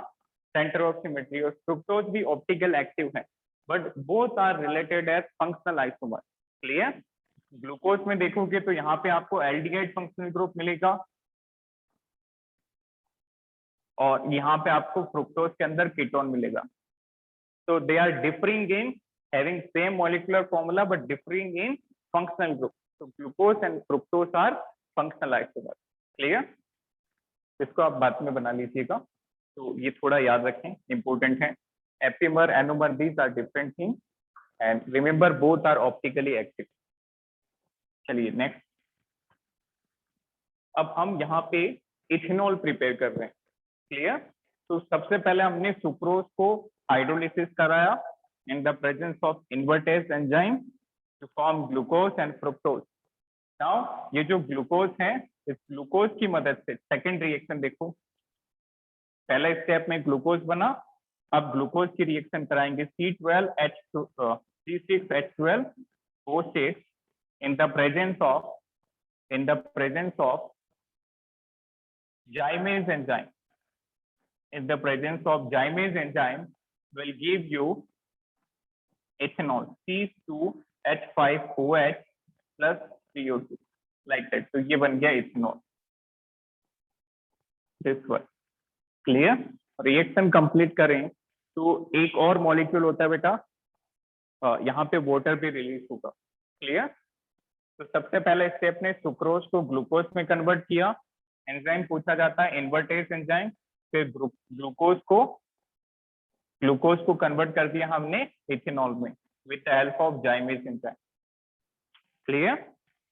center of symmetry, और fructose भी optical active है, but both are related as functional isomer. Clear? Glucose में देखोगे तो यहाँ पे आपको एल्डिहाइड फंक्शनल ग्रुप मिलेगा, और यहाँ पे आपको फ्रुक्टोज के अंदर कीटोन मिलेगा। So they are differing in having same molecular formula but differing in functional group. So glucose and fructose are functional isomers. Clear? इसको आप बाद में बना लीजिएगा, तो ये थोड़ा याद रखें, important है। Epimer, anomer, these are different things and remember both are optically active. चलिए नेक्स्ट। अब हम यहाँ पे इथेनॉल प्रिपेयर कर रहे हैं। क्लियर? तो सबसे पहले हमने सुक्रोज को हाइड्रोलिसिस कराया in the presence of invertase enzyme to form glucose and fructose. Now ये जो ग्लूकोज है, इस ग्लूकोज की मदद से सेकेंड रिएक्शन देखो। पहले स्टेप में ग्लूकोज बना, अब ग्लूकोज की रिएक्शन कराएंगे C12H6H12O6 in the presence of Zymase enzyme. In the presence of Zymase enzyme will give you ethanol C2H5OH plus CO2 like that. तो ये बन गया ethanol. This one clear. Reaction complete करें तो एक और मॉलिक्यूल होता है बेटा, यहाँ पे वाटर भी रिलीज होगा। क्लियर। तो सबसे पहले स्टेप ने सुक्रोज को ग्लूकोज में कन्वर्ट किया, एंजाइम पूछा जाता है इन्वर्टेज एंजाइम, फिर ग्लूकोज को कन्वर्ट कर दिया हमने इथेनॉल में with the help of जाइमेज enzyme. Clear.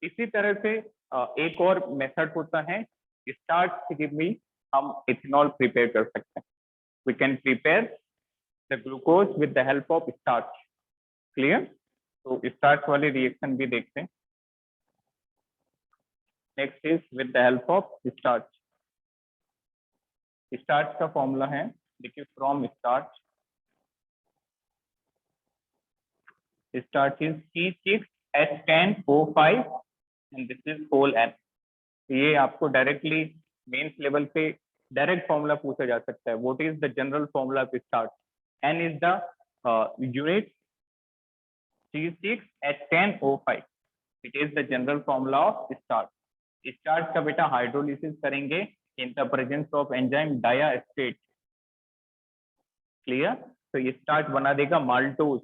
इसी तरह से एक और मेथड होता है, स्टार्च से भी हम इथेनॉल प्रिपेयर कर सकते हैं। We can prepare the glucose with the help of starch. Clear. तो स्टार्च वाली रिएक्शन भी देखते हैं। Next is with the help of starch. Starch का फॉर्मूला है, देखिए from starch is C6H10O5 and this is whole N। ये आपको डायरेक्टली मेंस लेवल पे डायरेक्ट फॉर्मूला पूछा जा सकता है। What is the general formula of starch? N is the unit, C6H10O5 it is the general formula of starch. Starch का बेटा हाइड्रोलिसिस करेंगे in the presence of enzyme diastase. Clear. तो ये स्टार्च बना देगा maltose,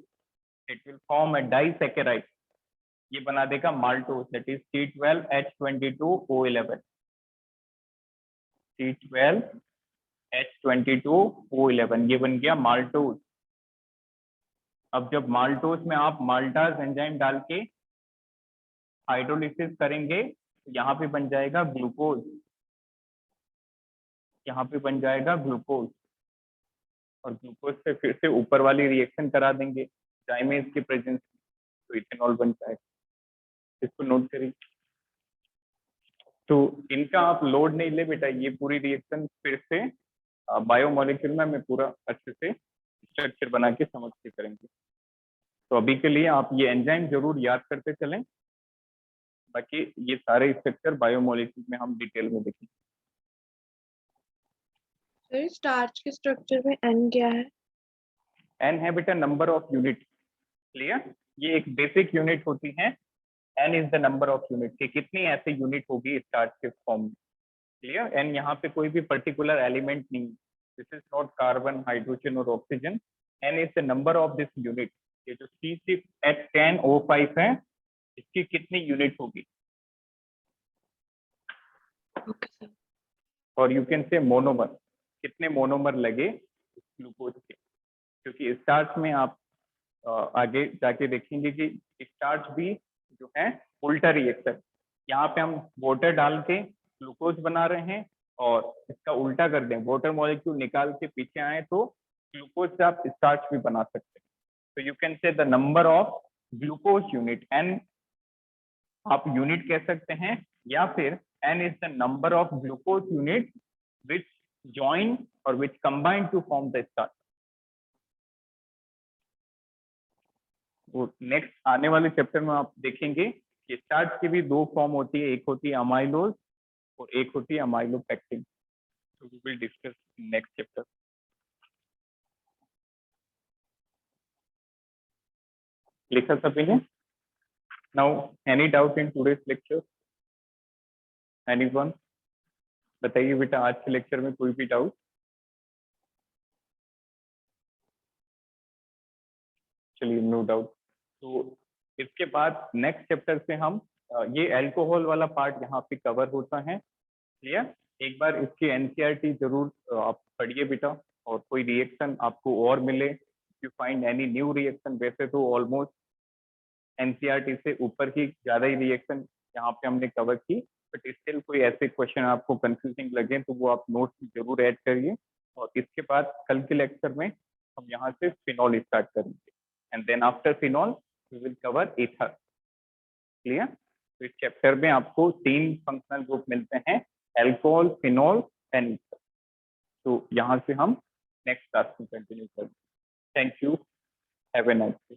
it will form a disaccharide, ये बना देगा maltose, that is C12H22O11, C12H22O11 ये बन गया माल्टोज। अब जब माल्टोज में आप माल्टाज एंजाइम डाल के हाइड्रोलिसिस करेंगे तो यहाँ पे बन जाएगा ग्लूकोज, यहाँ पे बन जाएगा ग्लूकोज, और ग्लूकोज से फिर से ऊपर वाली रिएक्शन करा देंगे जाइमेज की प्रेजेंस, तो इथेनॉल बन जाएगा। इसको नोट करिए। तो इनका आप लोड नहीं ले बेटा, ये पूरी रिएक्शन फिर से बायोमोलिक्यूल में हमें पूरा अच्छे से स्ट्रक्चर बना के समझ के करेंगे। तो अभी के लिए आप ये एंजाइम जरूर याद करते चलें, बाकी ये सारे स्ट्रक्चर बायोमोलिक्यूल में हम डिटेल में देखेंगे। सर स्टार्च के स्ट्रक्चर में एन क्या है? एन है बेटा नंबर ऑफ यूनिट। क्लियर। ये एक बेसिक यूनिट होती है, N is the number of unit कि कितनी ऐसे यूनिट होगी स्टार्च के फॉर्म में। क्लियर। एन यहाँ पे कोई भी पर्टिकुलर एलिमेंट नहीं, this is not carbon, hydrogen और oxygen. N is the number of this unit. ये जो C6H10O5 है, इसकी कितनी यूनिट होगी। ओके। और यू कैन से मोनोमर, कितने मोनोमर लगे ग्लूकोज के। क्योंकि स्टार्च में आप आगे जाके देखेंगे कि स्टार्च भी जो है उल्टा रिएक्शन, यहाँ पे हम वाटर डाल के ग्लूकोज बना रहे हैं और इसका उल्टा कर दें, वाटर मॉलिक्यूल निकाल के पीछे आए तो ग्लूकोज से आप स्टार्च भी बना सकते हैं। तो you can say the number of glucose unit, n आप यूनिट कह सकते हैं, या फिर n is the number of glucose unit which join और which combine to form the starch. Next आने वाले चैप्टर में आप देखेंगे कि स्टार्च की भी दो फॉर्म होती है, एक होती है अमाइलोज और एक होती है amylopectin. So we will discuss in next chapter. लिखा सभी ने? Now, any doubt in today's lecture? Anyone? बताइए बेटा, आज के लेक्चर में कोई भी डाउट? चलिए, नो डाउट। तो इसके बाद नेक्स्ट चैप्टर से हम ये अल्कोहल वाला पार्ट यहाँ पे कवर होता है। क्लियर? एक बार इसकी एनसीईआरटी जरूर आप पढ़िए बेटा, और कोई रिएक्शन आपको और मिले, you find any new reaction, वैसे तो ऑलमोस्ट एनसीईआरटी से ऊपर ही ज्यादा ही रिएक्शन यहाँ पे हमने कवर की, बट स्टिल कोई ऐसे क्वेश्चन आपको कंफ्यूजिंग लगे तो वो आप नोट्स में जरूर ऐड करिए। और इसके बाद कल के लेक्चर में हम यहाँ से फिनॉल स्टार्ट करेंगे, and then after phenol we will cover ether. Clear? तो इस चैप्टर में आपको 3 फंक्शनल ग्रुप मिलते हैं, अल्कोहल, फिनॉल एंड ईथर। तो यहाँ से हम नेक्स्ट क्लास में कंटिन्यू करेंगे। Thank you, have a nice day.